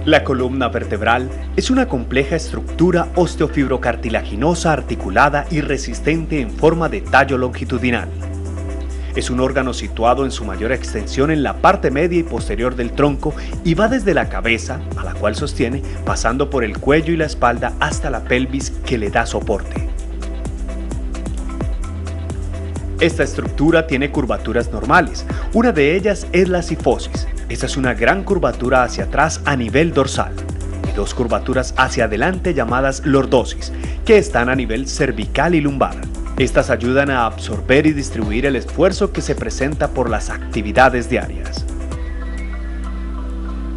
La columna vertebral es una compleja estructura osteofibrocartilaginosa articulada y resistente en forma de tallo longitudinal. Es un órgano situado en su mayor extensión en la parte media y posterior del tronco y va desde la cabeza, a la cual sostiene, pasando por el cuello y la espalda hasta la pelvis que le da soporte. Esta estructura tiene curvaturas normales. Una de ellas es la cifosis. Esta es una gran curvatura hacia atrás a nivel dorsal y dos curvaturas hacia adelante llamadas lordosis, que están a nivel cervical y lumbar. Estas ayudan a absorber y distribuir el esfuerzo que se presenta por las actividades diarias.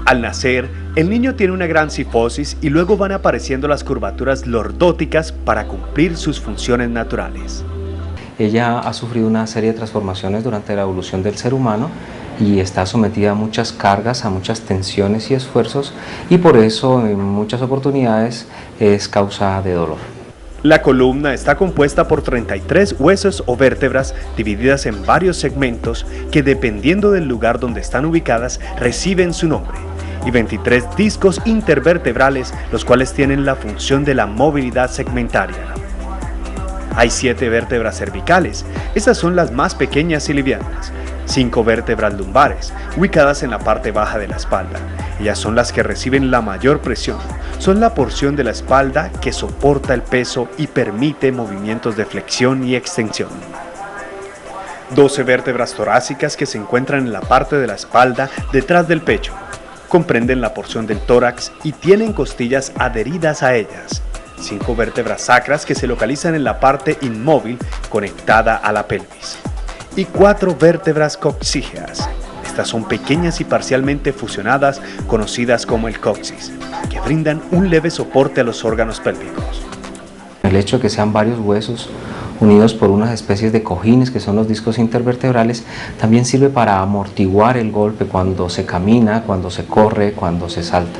Al nacer, el niño tiene una gran cifosis y luego van apareciendo las curvaturas lordóticas para cumplir sus funciones naturales. Ella ha sufrido una serie de transformaciones durante la evolución del ser humano y está sometida a muchas cargas, a muchas tensiones y esfuerzos, y por eso en muchas oportunidades es causa de dolor. La columna está compuesta por 33 huesos o vértebras divididas en varios segmentos que, dependiendo del lugar donde están ubicadas, reciben su nombre, y 23 discos intervertebrales, los cuales tienen la función de la movilidad segmentaria. Hay 7 vértebras cervicales, estas son las más pequeñas y livianas. 5 vértebras lumbares, ubicadas en la parte baja de la espalda. Ellas son las que reciben la mayor presión. Son la porción de la espalda que soporta el peso y permite movimientos de flexión y extensión. 12 vértebras torácicas que se encuentran en la parte de la espalda detrás del pecho. Comprenden la porción del tórax y tienen costillas adheridas a ellas. 5 vértebras sacras que se localizan en la parte inmóvil conectada a la pelvis. Y 4 vértebras coxígeas. Estas son pequeñas y parcialmente fusionadas, conocidas como el coxis, que brindan un leve soporte a los órganos pélvicos. El hecho de que sean varios huesos unidos por unas especies de cojines, que son los discos intervertebrales, también sirve para amortiguar el golpe cuando se camina, cuando se corre, cuando se salta.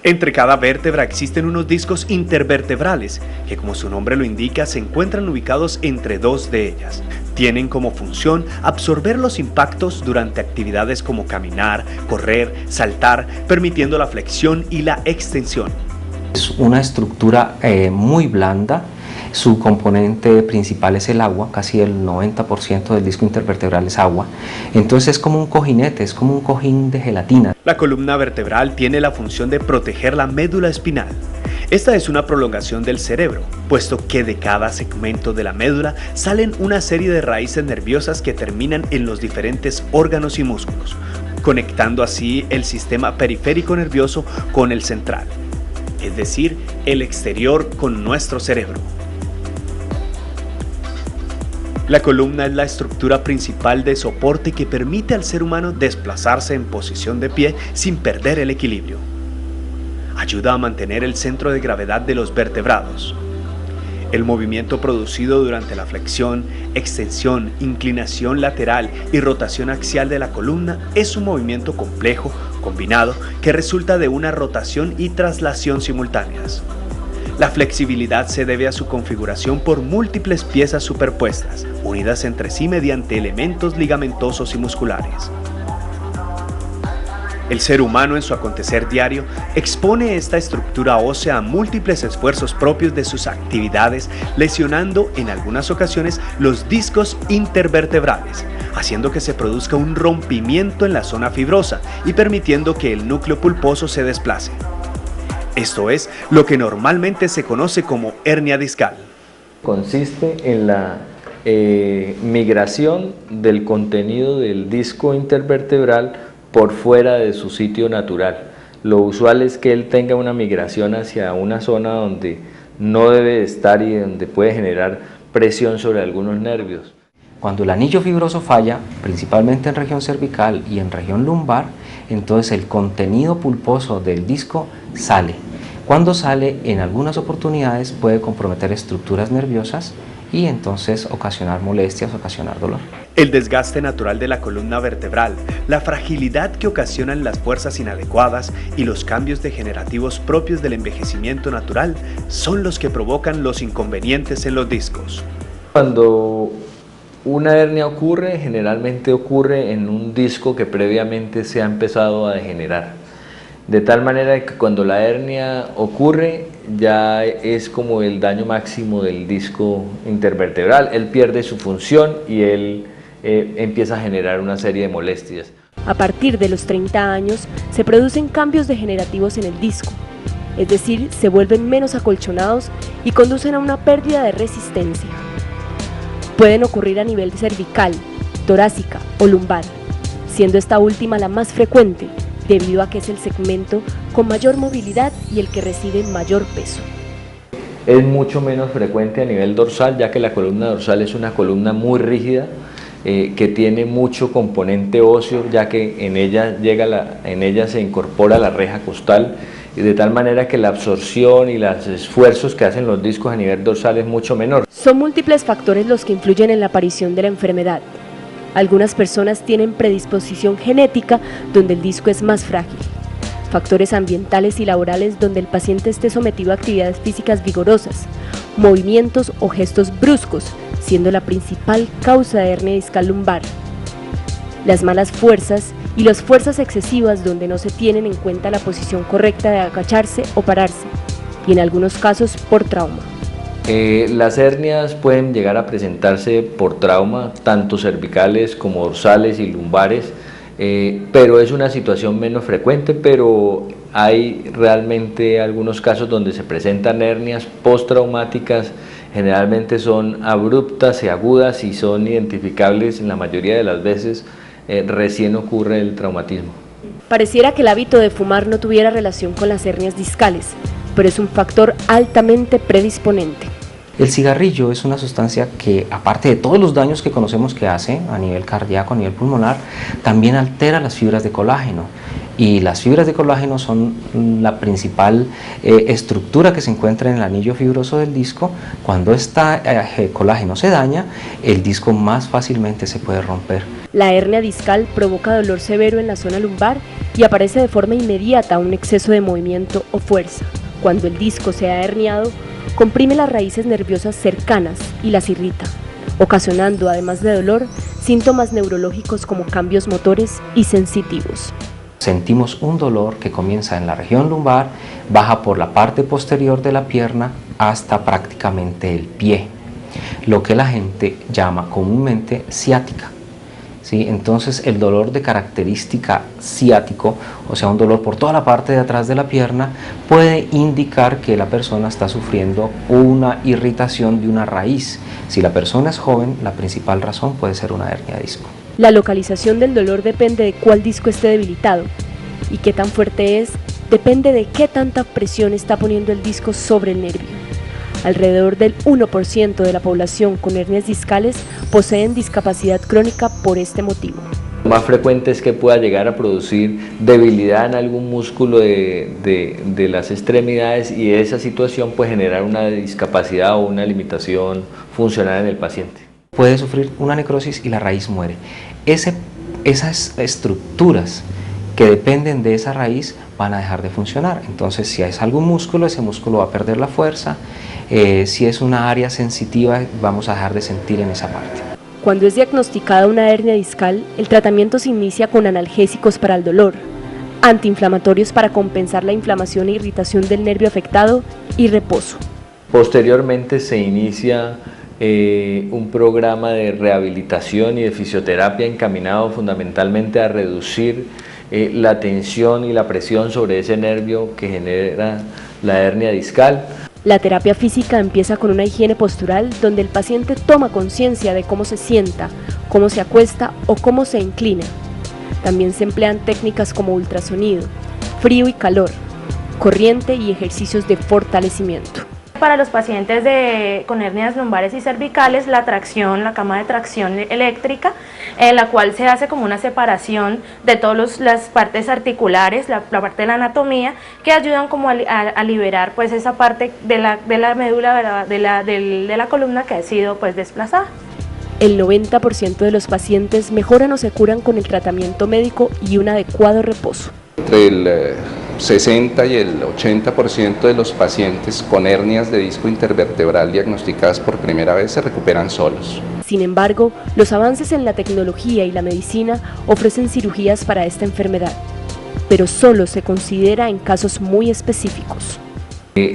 Entre cada vértebra existen unos discos intervertebrales que, como su nombre lo indica, se encuentran ubicados entre 2 de ellas. Tienen como función absorber los impactos durante actividades como caminar, correr, saltar, permitiendo la flexión y la extensión. Es una estructura muy blanda. Su componente principal es el agua, casi el 90% del disco intervertebral es agua. Entonces es como un cojinete, es como un cojín de gelatina. La columna vertebral tiene la función de proteger la médula espinal. Esta es una prolongación del cerebro, puesto que de cada segmento de la médula salen una serie de raíces nerviosas que terminan en los diferentes órganos y músculos, conectando así el sistema periférico nervioso con el central, es decir, el exterior con nuestro cerebro. La columna es la estructura principal de soporte que permite al ser humano desplazarse en posición de pie sin perder el equilibrio. Ayuda a mantener el centro de gravedad de los vertebrados. El movimiento producido durante la flexión, extensión, inclinación lateral y rotación axial de la columna es un movimiento complejo, combinado, que resulta de una rotación y traslación simultáneas. La flexibilidad se debe a su configuración por múltiples piezas superpuestas, unidas entre sí mediante elementos ligamentosos y musculares. El ser humano en su acontecer diario expone esta estructura ósea a múltiples esfuerzos propios de sus actividades, lesionando en algunas ocasiones los discos intervertebrales, haciendo que se produzca un rompimiento en la zona fibrosa y permitiendo que el núcleo pulposo se desplace. Esto es lo que normalmente se conoce como hernia discal. Consiste en la migración del contenido del disco intervertebral por fuera de su sitio natural. Lo usual es que él tenga una migración hacia una zona donde no debe estar y donde puede generar presión sobre algunos nervios. Cuando el anillo fibroso falla, principalmente en región cervical y en región lumbar, entonces el contenido pulposo del disco sale. Cuando sale, en algunas oportunidades puede comprometer estructuras nerviosas y entonces ocasionar molestias, ocasionar dolor. El desgaste natural de la columna vertebral, la fragilidad que ocasionan las fuerzas inadecuadas y los cambios degenerativos propios del envejecimiento natural son los que provocan los inconvenientes en los discos. Cuando una hernia ocurre, generalmente ocurre en un disco que previamente se ha empezado a degenerar. de tal manera que cuando la hernia ocurre ya es como el daño máximo del disco intervertebral, él pierde su función y él empieza a generar una serie de molestias. A partir de los 30 años se producen cambios degenerativos en el disco, es decir, se vuelven menos acolchonados y conducen a una pérdida de resistencia. Pueden ocurrir a nivel cervical, torácica o lumbar, siendo esta última la más frecuente, debido a que es el segmento con mayor movilidad y el que recibe mayor peso. Es mucho menos frecuente a nivel dorsal, ya que la columna dorsal es una columna muy rígida, que tiene mucho componente óseo, ya que en ella se incorpora la reja costal, y de tal manera que la absorción y los esfuerzos que hacen los discos a nivel dorsal es mucho menor. Son múltiples factores los que influyen en la aparición de la enfermedad. Algunas personas tienen predisposición genética donde el disco es más frágil. Factores ambientales y laborales donde el paciente esté sometido a actividades físicas vigorosas, movimientos o gestos bruscos, siendo la principal causa de hernia discal lumbar. Las malas fuerzas y las fuerzas excesivas donde no se tienen en cuenta la posición correcta de agacharse o pararse, y en algunos casos por trauma. Las hernias pueden llegar a presentarse por trauma, tanto cervicales como dorsales y lumbares, pero es una situación menos frecuente, pero hay realmente algunos casos donde se presentan hernias postraumáticas. Generalmente son abruptas y agudas y son identificables en la mayoría de las veces recién ocurre el traumatismo. Pareciera que el hábito de fumar no tuviera relación con las hernias discales, pero es un factor altamente predisponente. El cigarrillo es una sustancia que, aparte de todos los daños que conocemos que hace a nivel cardíaco, a nivel pulmonar, también altera las fibras de colágeno. Y las fibras de colágeno son la principal estructura que se encuentra en el anillo fibroso del disco. Cuando este colágeno se daña, el disco más fácilmente se puede romper. La hernia discal provoca dolor severo en la zona lumbar y aparece de forma inmediata a un exceso de movimiento o fuerza. Cuando el disco se ha herniado, comprime las raíces nerviosas cercanas y las irrita, ocasionando, además de dolor, síntomas neurológicos como cambios motores y sensitivos. Sentimos un dolor que comienza en la región lumbar, baja por la parte posterior de la pierna hasta prácticamente el pie, lo que la gente llama comúnmente ciática. ¿Sí? Entonces el dolor de característica ciático, o sea un dolor por toda la parte de atrás de la pierna, puede indicar que la persona está sufriendo una irritación de una raíz. Si la persona es joven, la principal razón puede ser una hernia de disco. La localización del dolor depende de cuál disco esté debilitado y qué tan fuerte es, depende de qué tanta presión está poniendo el disco sobre el nervio. Alrededor del 1% de la población con hernias discales poseen discapacidad crónica por este motivo. Lo más frecuente es que pueda llegar a producir debilidad en algún músculo de las extremidades, y esa situación puede generar una discapacidad o una limitación funcional en el paciente. Puede sufrir una necrosis y la raíz muere. Esas estructuras que dependen de esa raíz van a dejar de funcionar. Entonces, si es algún músculo, ese músculo va a perder la fuerza. Si es una área sensitiva, vamos a dejar de sentir en esa parte. Cuando es diagnosticada una hernia discal, el tratamiento se inicia con analgésicos para el dolor, antiinflamatorios para compensar la inflamación e irritación del nervio afectado y reposo. Posteriormente se inicia un programa de rehabilitación y de fisioterapia encaminado fundamentalmente a reducir la tensión y la presión sobre ese nervio que genera la hernia discal. La terapia física empieza con una higiene postural donde el paciente toma conciencia de cómo se sienta, cómo se acuesta o cómo se inclina. También se emplean técnicas como ultrasonido, frío y calor, corriente y ejercicios de fortalecimiento. Para los pacientes con hernias lumbares y cervicales, la cama de tracción eléctrica, en la cual se hace como una separación de todas las partes articulares, la parte de la anatomía, que ayudan como a liberar pues esa parte de la médula, de la columna que ha sido pues desplazada. El 90% de los pacientes mejoran o se curan con el tratamiento médico y un adecuado reposo. Entre el 60 y el 80% de los pacientes con hernias de disco intervertebral diagnosticadas por primera vez se recuperan solos. Sin embargo, los avances en la tecnología y la medicina ofrecen cirugías para esta enfermedad. pero solo se considera en casos muy específicos.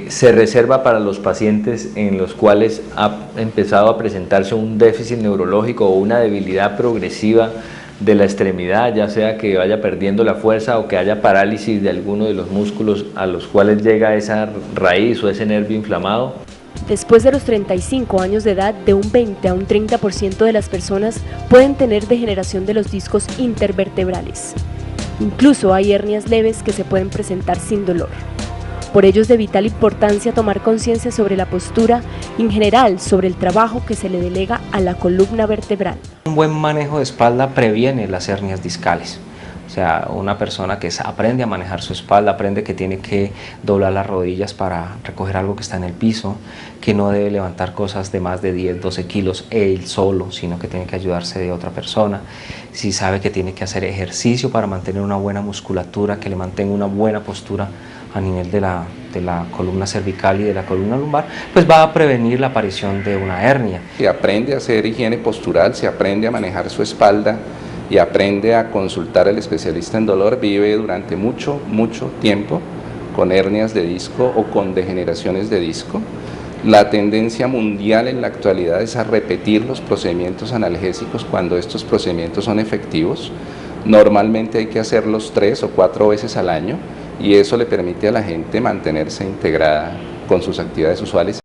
Se reserva para los pacientes en los cuales ha empezado a presentarse un déficit neurológico o una debilidad progresiva de la extremidad, ya sea que vaya perdiendo la fuerza o que haya parálisis de alguno de los músculos a los cuales llega esa raíz o ese nervio inflamado. Después de los 35 años de edad, de un 20 a un 30% de las personas pueden tener degeneración de los discos intervertebrales. Incluso hay hernias leves que se pueden presentar sin dolor. Por ello es de vital importancia tomar conciencia sobre la postura y en general sobre el trabajo que se le delega a la columna vertebral. Un buen manejo de espalda previene las hernias discales. O sea, una persona que aprende a manejar su espalda, aprende que tiene que doblar las rodillas para recoger algo que está en el piso, que no debe levantar cosas de más de 10, 12 kilos él solo, sino que tiene que ayudarse de otra persona. Si sabe que tiene que hacer ejercicio para mantener una buena musculatura, que le mantenga una buena postura a nivel de la columna cervical y de la columna lumbar, pues va a prevenir la aparición de una hernia. Se aprende a hacer higiene postural, se aprende a manejar su espalda y aprende a consultar al especialista en dolor, vive durante mucho tiempo con hernias de disco o con degeneraciones de disco. La tendencia mundial en la actualidad es a repetir los procedimientos analgésicos cuando estos procedimientos son efectivos. Normalmente hay que hacerlos 3 o 4 veces al año y eso le permite a la gente mantenerse integrada con sus actividades usuales.